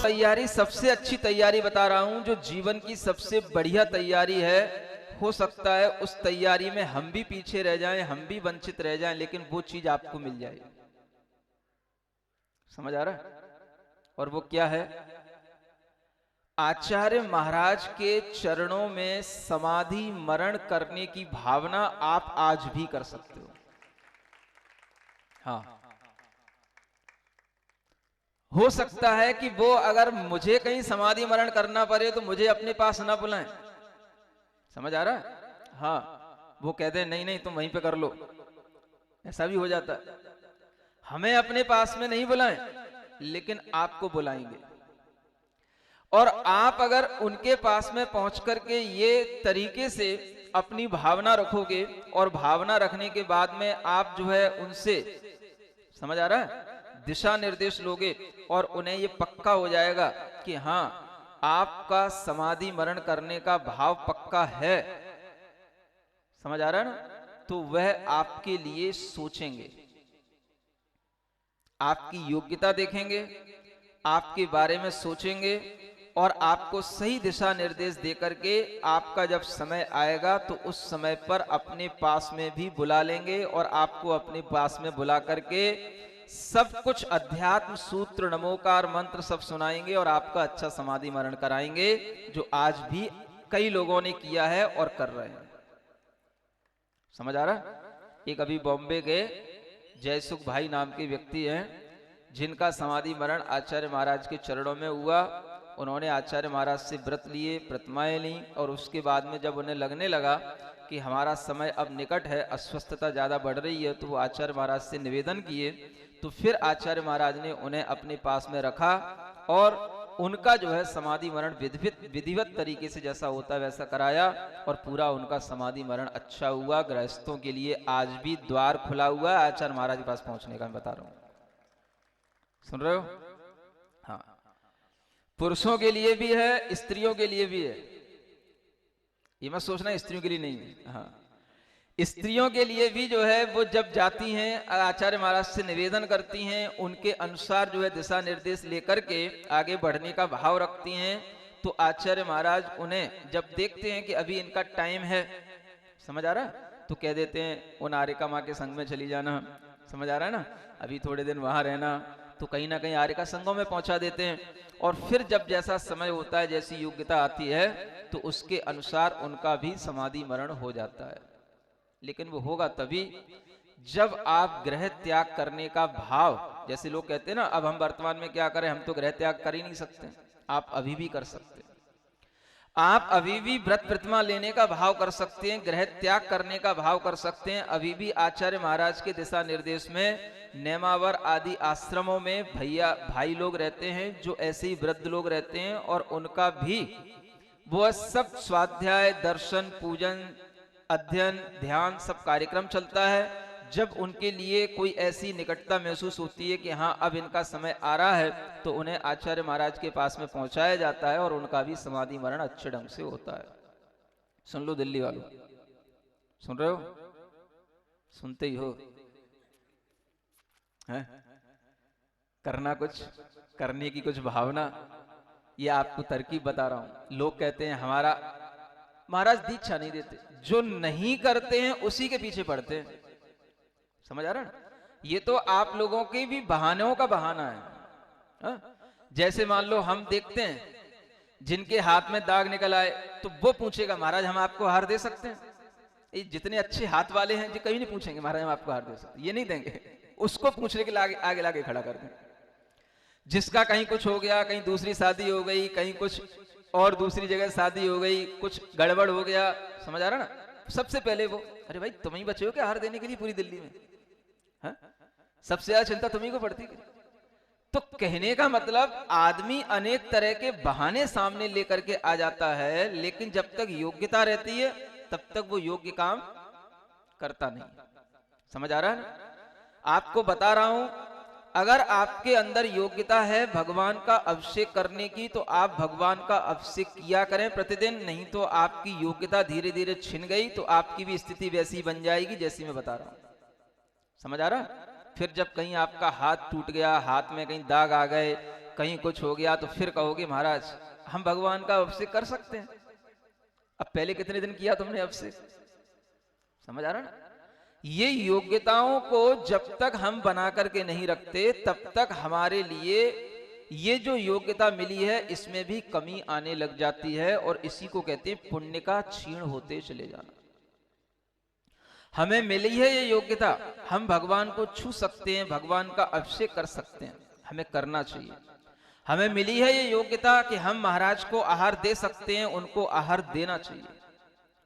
तैयारी सबसे अच्छी तैयारी बता रहा हूं, जो जीवन की सबसे बढ़िया तैयारी है। हो सकता है उस तैयारी में हम भी पीछे रह जाएं, हम भी वंचित रह जाएं, लेकिन वो चीज आपको मिल जाएगी। समझ आ रहा है? और वो क्या है? आचार्य महाराज के चरणों में समाधि मरण करने की भावना आप आज भी कर सकते हो। हाँ, हो सकता है कि वो अगर मुझे कहीं समाधि मरण करना पड़े तो मुझे अपने पास ना बुलाएं। समझ आ रहा है? हाँ, वो कहते हैं नहीं नहीं तुम वहीं पे कर लो, ऐसा भी हो जाता है। हमें अपने पास में नहीं बुलाएं, लेकिन आपको बुलाएंगे। और आप अगर उनके पास में पहुंच करके ये तरीके से अपनी भावना रखोगे, और भावना रखने के बाद में आप जो है उनसे, समझ आ रहा है, दिशा निर्देश लोगे, और उन्हें ये पक्का हो जाएगा कि हाँ आपका समाधि मरण करने का भाव पक्का है। समझ आ रहा है ना? तो वह आपके लिए सोचेंगे, आपकी योग्यता देखेंगे, आपके बारे में सोचेंगे, और आपको सही दिशा निर्देश देकर के आपका जब समय आएगा तो उस समय पर अपने पास में भी बुला लेंगे, और आपको अपने पास में बुला करके सब कुछ अध्यात्म सूत्र नमोकार मंत्र सब सुनाएंगे, और आपका अच्छा समाधि मरण कराएंगे, जो आज भी कई लोगों ने किया है और कर रहे हैं। समझ आ रहा? एक अभी बॉम्बे के जयसुख भाई नाम के व्यक्ति हैं, जिनका समाधि मरण आचार्य महाराज के चरणों में हुआ। उन्होंने आचार्य महाराज से व्रत लिए, प्रतिमाएं ली, और उसके बाद में जब उन्हें लगने लगा कि हमारा समय अब निकट है, अस्वस्थता ज़्यादा बढ़ रही है, तो वो आचार्य महाराज से निवेदन किए। तो फिर आचार्य महाराज ने उन्हें अपने पास में रखा, और उनका जो है समाधि मरण विधिवत तरीके से जैसा होता है वैसा कराया, और पूरा उनका समाधि मरण अच्छा हुआ। गृहस्थों के लिए आज भी द्वार खुला हुआ है आचार्य महाराज के पास पहुंचने का, मैं बता रहा हूं। सुन रहे हो? हाँ, पुरुषों के लिए भी है, स्त्रियों के लिए भी है। ये मत सोचना स्त्रियों के लिए नहीं है। हाँ, स्त्रियों के लिए भी जो है वो जब जाती हैं आचार्य महाराज से निवेदन करती हैं, उनके अनुसार जो है दिशा निर्देश लेकर के आगे बढ़ने का भाव रखती हैं, तो आचार्य महाराज उन्हें जब देखते हैं कि अभी इनका टाइम है, समझ आ रहा है, तो कह देते हैं उन आर्यका माँ के संग में चली जाना। समझ आ रहा है ना? अभी थोड़े दिन वहां रहना, तो कहीं ना कहीं आर्यका संगों में पहुंचा देते हैं। और फिर जब जैसा समय होता है, जैसी योग्यता आती है, तो उसके अनुसार उनका भी समाधि मरण हो जाता है। लेकिन वो होगा तभी जब आप गृह त्याग करने का भाव, जैसे लोग कहते हैं ना अब हम वर्तमान में क्या करें, हम तो गृह त्याग कर ही नहीं सकते। आप अभी भी कर सकते हैं। आप अभी भी व्रत प्रतिमा लेने का भाव कर सकते हैं, गृह त्याग करने का भाव कर सकते हैं। अभी भी आचार्य महाराज के दिशा निर्देश में नेमावर आदि आश्रमों में भाई लोग रहते हैं, जो ऐसे ही वृद्ध लोग रहते हैं, और उनका भी वो सब स्वाध्याय, दर्शन, पूजन, अध्ययन, ध्यान सब कार्यक्रम चलता है। जब उनके लिए कोई ऐसी निकटता महसूस होती है कि हाँ अब इनका समय आ रहा है, तो उन्हें आचार्य महाराज के पास में पहुंचाया जाता है, और उनका भी समाधि मरण अच्छे ढंग से होता है। सुन लो दिल्ली वालों, सुन रहे हो? सुनते ही हो है? करना कुछ, करने की कुछ भावना। ये आपको तरकीब बता रहा हूं। लोग कहते हैं हमारा महाराज दीक्षा नहीं देते, जो नहीं करते हैं उसी के पीछे पड़ते हैं। समझ आ रहा है? ये तो आप लोगों के भी बहानों का बहाना है। हा? जैसे मान लो हम देखते हैं जिनके हाथ में दाग निकल आए, तो वो पूछेगा महाराज हम आपको हार दे सकते हैं? ये जितने अच्छे हाथ वाले हैं जी कभी नहीं पूछेंगे महाराज हम आपको हार दे सकते, ये नहीं देंगे। उसको पूछने के लिए आगे लागे खड़ा कर दें। जिसका कहीं कुछ हो गया, कहीं दूसरी शादी हो गई, कहीं कुछ और दूसरी जगह शादी हो गई, कुछ गड़बड़ हो गया, समझ आ रहा ना, सबसे पहले वो अरे भाई तुम ही बचे हो क्या हार देने के लिए पूरी दिल्ली में? हा? सबसे ज्यादा चिंता तुम्ही को पड़ती। तो कहने का मतलब आदमी अनेक तरह के बहाने सामने लेकर के आ जाता है, लेकिन जब तक योग्यता रहती है तब तक वो योग्य काम करता नहीं। समझ आ रहा है ना? आपको बता रहा हूं, अगर आपके अंदर योग्यता है भगवान का अभिषेक करने की, तो आप भगवान का अभिषेक किया करें प्रतिदिन। नहीं तो आपकी योग्यता धीरे धीरे छिन गई तो आपकी भी स्थिति वैसी बन जाएगी जैसी मैं बता रहा हूं। समझ आ रहा? फिर जब कहीं आपका हाथ टूट गया, हाथ में कहीं दाग आ गए, कहीं कुछ हो गया तो फिर कहोगे महाराज हम भगवान का अभिषेक कर सकते हैं। अब पहले कितने दिन किया तुमने अभिषेक? समझ आ रहा ना? ये योग्यताओं को जब तक हम बना करके नहीं रखते तब तक हमारे लिए ये जो योग्यता मिली है इसमें भी कमी आने लग जाती है, और इसी को कहते हैं पुण्य का क्षीण होते चले जाना। हमें मिली है ये योग्यता, हम भगवान को छू सकते हैं, भगवान का अभिषेक कर सकते हैं, हमें करना चाहिए। हमें मिली है ये योग्यता कि हम महाराज को आहार दे सकते हैं, उनको आहार देना चाहिए।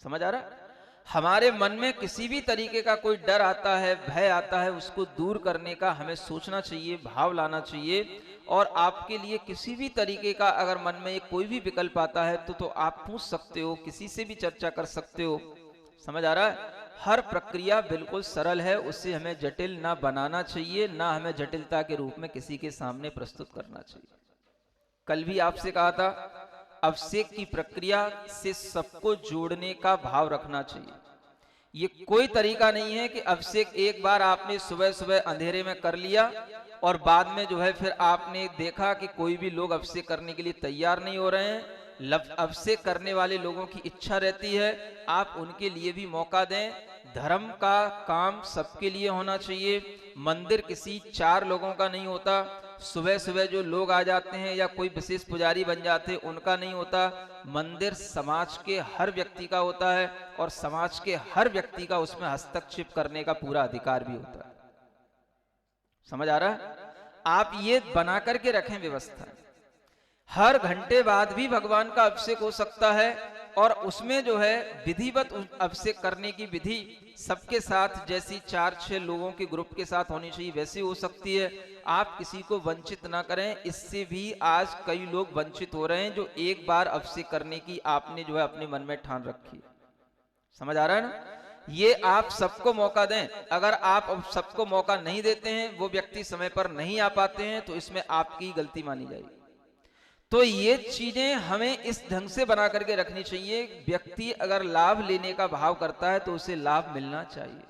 समझ आ रहा? हमारे मन में किसी भी तरीके का कोई डर आता है, भय आता है, उसको दूर करने का हमें सोचना चाहिए, भाव लाना चाहिए। और आपके लिए किसी भी तरीके का अगर मन में कोई भी विकल्प आता है तो आप पूछ सकते हो, किसी से भी चर्चा कर सकते हो। समझ आ रहा है? हर प्रक्रिया बिल्कुल सरल है, उससे हमें जटिल ना बनाना चाहिए, ना हमें जटिलता के रूप में किसी के सामने प्रस्तुत करना चाहिए। कल भी आपसे कहा था अभिषेक की प्रक्रिया से सबको जोड़ने का भाव रखना चाहिए। ये कोई तरीका नहीं है कि अभिषेक एक बार आपने सुबह सुबह अंधेरे में कर लिया और बाद में जो है फिर आपने देखा कि कोई भी लोग अभिषेक करने के लिए तैयार नहीं हो रहे हैं। अभिषेक करने वाले लोगों की इच्छा रहती है, आप उनके लिए भी मौका दें। धर्म का काम सबके लिए होना चाहिए। मंदिर किसी 4 लोगों का नहीं होता। सुबह सुबह जो लोग आ जाते हैं या कोई विशेष पुजारी बन जाते हैं उनका नहीं होता। मंदिर समाज के हर व्यक्ति का होता है, और समाज के हर व्यक्ति का उसमें हस्तक्षेप करने का पूरा अधिकार भी होता है। समझ आ रहा है? आप ये बना करके रखें व्यवस्था। हर घंटे बाद भी भगवान का अभिषेक हो सकता है, और उसमें जो है विधिवत अभिषेक करने की विधि सबके साथ, जैसी 4-6 लोगों के ग्रुप के साथ होनी चाहिए वैसी हो सकती है। आप किसी को वंचित ना करें। इससे भी आज कई लोग वंचित हो रहे हैं जो एक बार अभिषेक करने की आपने जो है अपने मन में ठान रखी। समझ आ रहा है ना? ये आप सबको मौका दें। अगर आप सबको मौका नहीं देते हैं, वो व्यक्ति समय पर नहीं आ पाते हैं, तो इसमें आपकी गलती मानी जाएगी। तो ये चीजें हमें इस ढंग से बना करके रखनी चाहिए। व्यक्ति अगर लाभ लेने का भाव करता है तो उसे लाभ मिलना चाहिए।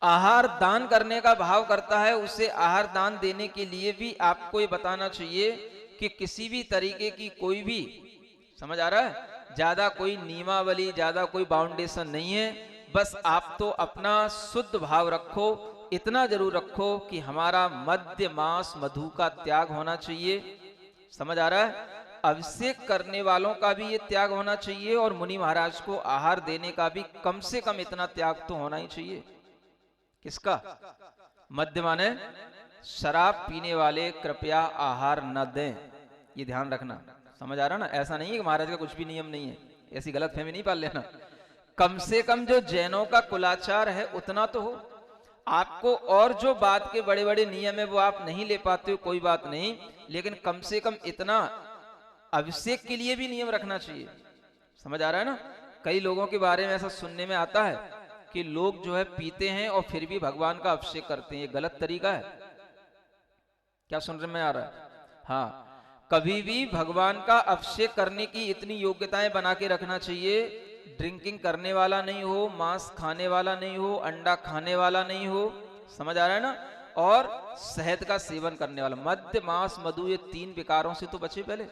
आहार दान करने का भाव करता है, उसे आहार दान देने के लिए भी आपको ये बताना चाहिए कि किसी भी तरीके की कोई भी, समझ आ रहा है, ज्यादा कोई नियमावली, ज्यादा कोई बाउंडेशन नहीं है। बस आप तो अपना शुद्ध भाव रखो। इतना जरूर रखो कि हमारा मद्य मांस मधु का त्याग होना चाहिए। समझ आ रहा है? अभिषेक करने वालों का भी ये त्याग होना चाहिए, और मुनि महाराज को आहार देने का भी कम से कम इतना त्याग तो होना ही चाहिए। किसका? मद्य माने शराब पीने वाले कृपया आहार न दें। ये ध्यान रखना। समझ आ रहा ना? ऐसा नहीं है कि महाराज का कुछ भी नियम नहीं है, ऐसी गलत फहमी नहीं पाल लेना। कम से कम जो जैनों का कुलाचार है उतना तो हो। आपको और जो बात के बड़े बड़े नियम है वो आप नहीं ले पाते हो, कोई बात नहीं, लेकिन कम से कम इतना अभिषेक के लिए भी नियम रखना चाहिए। समझ आ रहा है ना? कई लोगों के बारे में ऐसा सुनने में आता है कि लोग जो है पीते हैं और फिर भी भगवान का अभिषेक करते हैं। ये गलत तरीका है। क्या सुनने में आ रहा है? हाँ, कभी भी भगवान का अभिषेक करने की इतनी योग्यताएं बना के रखना चाहिए। ड्रिंकिंग करने वाला नहीं हो, मांस खाने वाला नहीं हो, अंडा खाने वाला नहीं हो। समझ आ रहा है ना? और शहद का सेवन करने वाला। मद्य मांस मधु ये 3 विकारों से तो बचे पहले।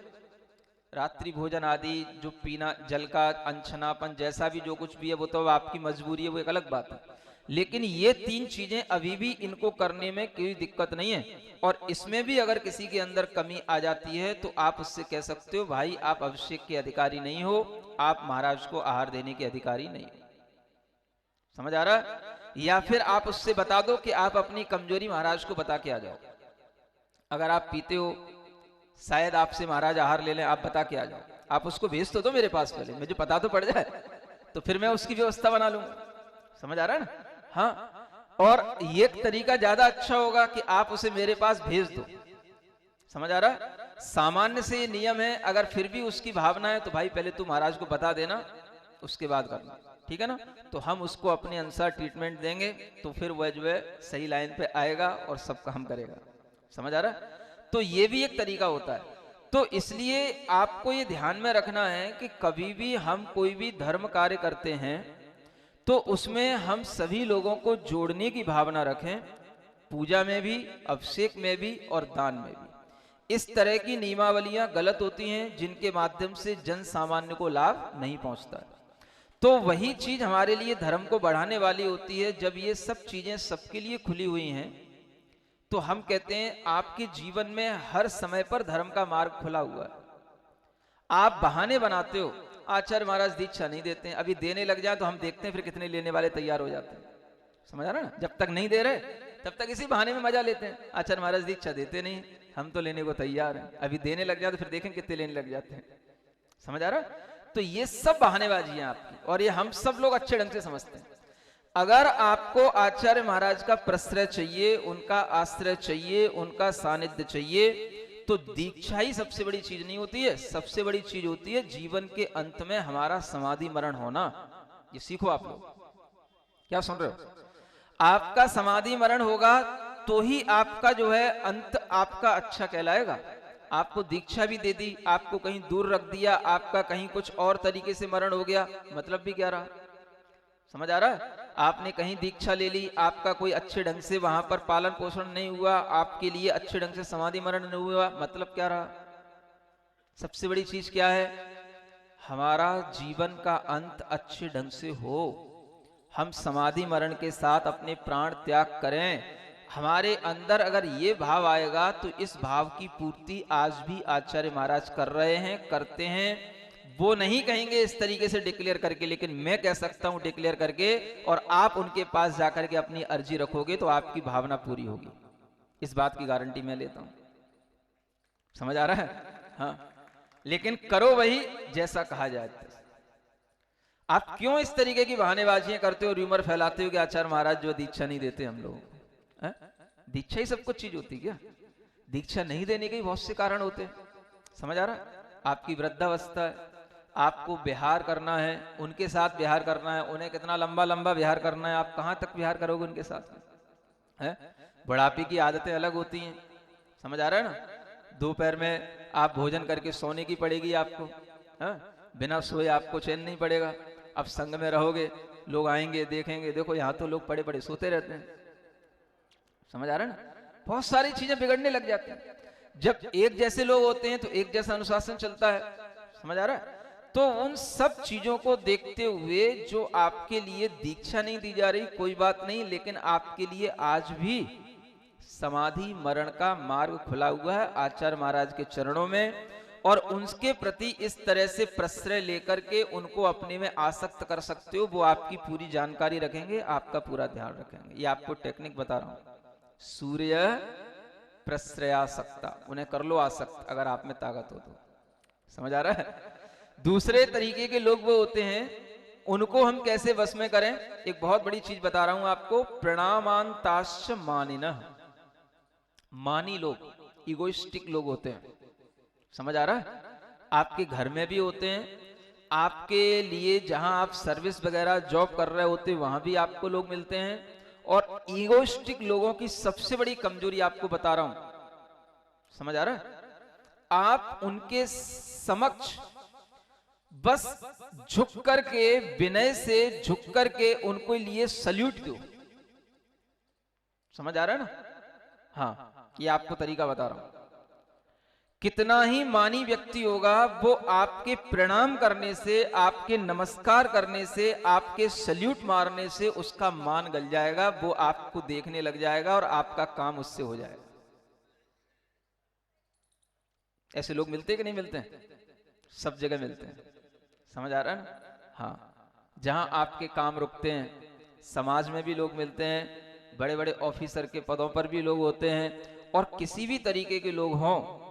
रात्रि भोजन आदि जो पीना, जल का अनछनापन, जैसा भी जो कुछ भी है वो तो आपकी मजबूरी है, वो एक अलग बात है। लेकिन ये 3 चीजें अभी भी इनको करने में कोई दिक्कत नहीं है। और इसमें भी अगर किसी के अंदर कमी आ जाती है तो आप उससे कह सकते हो, भाई आप अभिषेक के अधिकारी नहीं हो, आप महाराज को आहार देने के अधिकारी नहीं हो। समझ आ रहा है? या फिर आप उससे बता दो कि आप अपनी कमजोरी महाराज को बता के आ जाओ। अगर आप पीते हो, शायद आपसे महाराज आहार ले लें, आप बता के आ जाओ। आप उसको भेज तो दो मेरे पास, पहले मुझे पता तो पड़ जाए, तो फिर मैं उसकी व्यवस्था बना लूंगा। समझ आ रहा है ना? हाँ, और ये तरीका ज्यादा अच्छा होगा कि आप उसे मेरे पास भेज दो। समझ आ रहा है? सामान्य से ये नियम है। अगर फिर भी उसकी भावना है तो भाई पहले तू महाराज को बता देना, उसके बाद करना। ठीक है ना? तो हम उसको अपने अनुसार ट्रीटमेंट देंगे, तो फिर वह जो है सही लाइन पे आएगा और सब काम करेगा। समझ आ रहा है? तो ये भी एक तरीका होता है। तो इसलिए आपको ये ध्यान में रखना है कि कभी भी हम कोई भी धर्म कार्य करते हैं तो उसमें हम सभी लोगों को जोड़ने की भावना रखें। पूजा में भी, अभिषेक में भी और दान में भी। इस तरह की नियमावलियां गलत होती हैं जिनके माध्यम से जन सामान्य को लाभ नहीं पहुंचता है। तो वही चीज हमारे लिए धर्म को बढ़ाने वाली होती है। जब ये सब चीजें सबके लिए खुली हुई हैं तो हम कहते हैं आपके जीवन में हर समय पर धर्म का मार्ग खुला हुआ है। आप बहाने बनाते हो, आचार्य महाराज दीक्षा नहीं देते हैं, अभी देने लग जाए तो हम देखते हैं फिर कितने लेने वाले तैयार हो जाते हैं। समझ आ रहा ना? जब तक नहीं दे रहे तब तक इसी बहाने में मजा लेते हैं, आचार्य महाराज दीक्षा देते नहीं, हम तो लेने को तैयार हैं, अभी देने लग जाए तो फिर देखें कितने लेने लग जाते हैं। समझ आ रहा? तो ये सब बहानेबाजी है आपकी, और ये हम सब लोग अच्छे ढंग से समझते हैं। अगर आपको आचार्य महाराज का प्रश्रय चाहिए, उनका आश्रय चाहिए, उनका सानिध्य चाहिए, तो दीक्षा ही सबसे बड़ी चीज नहीं होती है। सबसे बड़ी चीज होती है जीवन के अंत में हमारा समाधि मरण होना। ये सीखो आप लोग। क्या सुन रहे हो? आपका समाधि मरण होगा तो ही आपका जो है अंत आपका अच्छा कहलाएगा। आपको दीक्षा भी दे दी, आपको कहीं दूर रख दिया, आपका कहीं कुछ और तरीके से मरण हो गया, मतलब भी क्या रहा? समझ आ रहा है? आपने कहीं दीक्षा ले ली, आपका कोई अच्छे ढंग से वहां पर पालन पोषण नहीं हुआ, आपके लिए अच्छे ढंग से समाधि मरण नहीं हुआ, मतलब क्या रहा? सबसे बड़ी चीज क्या है? हमारा जीवन का अंत अच्छे ढंग से हो, हम समाधि मरण के साथ अपने प्राण त्याग करें। हमारे अंदर अगर ये भाव आएगा तो इस भाव की पूर्ति आज भी आचार्य महाराज कर रहे हैं, करते हैं। वो नहीं कहेंगे इस तरीके से डिक्लेयर करके, लेकिन मैं कह सकता हूं डिक्लेयर करके, और आप उनके पास जाकर के अपनी अर्जी रखोगे तो आपकी भावना पूरी होगी। इस बात की गारंटी मैं लेता हूं। समझ आ रहा है? हाँ, लेकिन करो वही जैसा कहा जाए। आप क्यों इस तरीके की बहानेबाजियां करते हो, र्यूमर फैलाते हो कि आचार्य महाराज जो दीक्षा नहीं देते हम लोगों को? दीक्षा ही सब कुछ चीज होती क्या? दीक्षा नहीं देने के बहुत से कारण होते हैं। समझ आ रहा है? आपकी वृद्धावस्था है, आपको विहार करना है, उनके साथ विहार करना है, उन्हें कितना लंबा लंबा विहार करना है, आप कहां तक विहार करोगे उनके साथ है? बुढ़ापे की आदतें अलग होती हैं। समझ आ रहा है ना? दोपहर में आप भोजन करके सोने की पड़ेगी आपको, बिना सोए आपको चैन नहीं पड़ेगा। अब संग में रहोगे, लोग आएंगे देखेंगे, देखो यहाँ तो लोग पड़े पड़े सोते रहते हैं। समझ आ रहा है ना? बहुत सारी चीजें बिगड़ने लग जाती हैं। जब एक जैसे लोग होते हैं तो एक जैसा अनुशासन चलता है। समझ आ रहा है? तो उन सब चीजों को देखते हुए जो आपके लिए दीक्षा नहीं दी जा रही, कोई बात नहीं, लेकिन आपके लिए आज भी समाधि मरण का मार्ग खुला हुआ है आचार्य महाराज के चरणों में, और उनके प्रति इस तरह से प्रश्रय लेकर के उनको अपने में आसक्त कर सकते हो। वो आपकी पूरी जानकारी रखेंगे, आपका पूरा ध्यान रखेंगे। ये आपको टेक्निक बता रहा हूं। सूर्य प्रश्रयासक्ता, उन्हें कर लो आसक्त अगर आप में ताकत हो तो। समझ आ रहा है? दूसरे तरीके के लोग वो होते हैं, उनको हम कैसे वश में करें? एक बहुत बड़ी चीज बता रहा हूं आपको। प्रणामांताश्च मानिनः, मानी लोग, इगोइस्टिक लोग होते हैं। समझ आ रहा है? आपके घर में भी होते हैं, आपके लिए जहां आप सर्विस वगैरह जॉब कर रहे होते वहां भी आपको लोग मिलते हैं। और ईगोइस्टिक लोगों की सबसे बड़ी कमजोरी आपको बता रहा हूं। समझ आ रहा है? आप उनके समक्ष बस झुक करके, विनय से झुक करके उनको लिए सल्यूट दो। समझ आ रहा है ना? हाँ, ये आपको तरीका बता रहा हूं। कितना ही मानी व्यक्ति होगा, वो आपके प्रणाम करने से, आपके नमस्कार करने से, आपके सल्यूट मारने से उसका मान गल जाएगा, वो आपको देखने लग जाएगा और आपका काम उससे हो जाएगा। ऐसे लोग मिलते हैं कि नहीं मिलते हैं? सब जगह मिलते हैं। समझ आ रहा है ना? हाँ, जहां आपके काम रुकते हैं, समाज में भी लोग मिलते हैं, बड़े बड़े ऑफिसर के पदों पर भी लोग होते हैं, और किसी भी तरीके के लोग हों,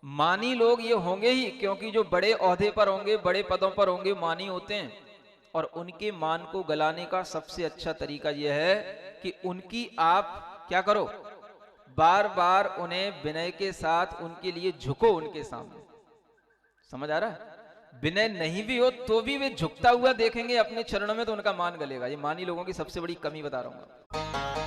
मानी लोग ये होंगे ही, क्योंकि जो बड़े ओहदे पर होंगे, बड़े पदों पर होंगे, मानी होते हैं। और उनके मान को गलाने का सबसे अच्छा तरीका यह है कि उनकी आप क्या करो, बार बार उन्हें विनय के साथ उनके लिए झुको उनके सामने। समझ आ रहा है? विनय नहीं भी हो तो भी वे झुकता हुआ देखेंगे अपने चरणों में, तो उनका मान गलेगा। ये मानी लोगों की सबसे बड़ी कमी बता रहा हूं।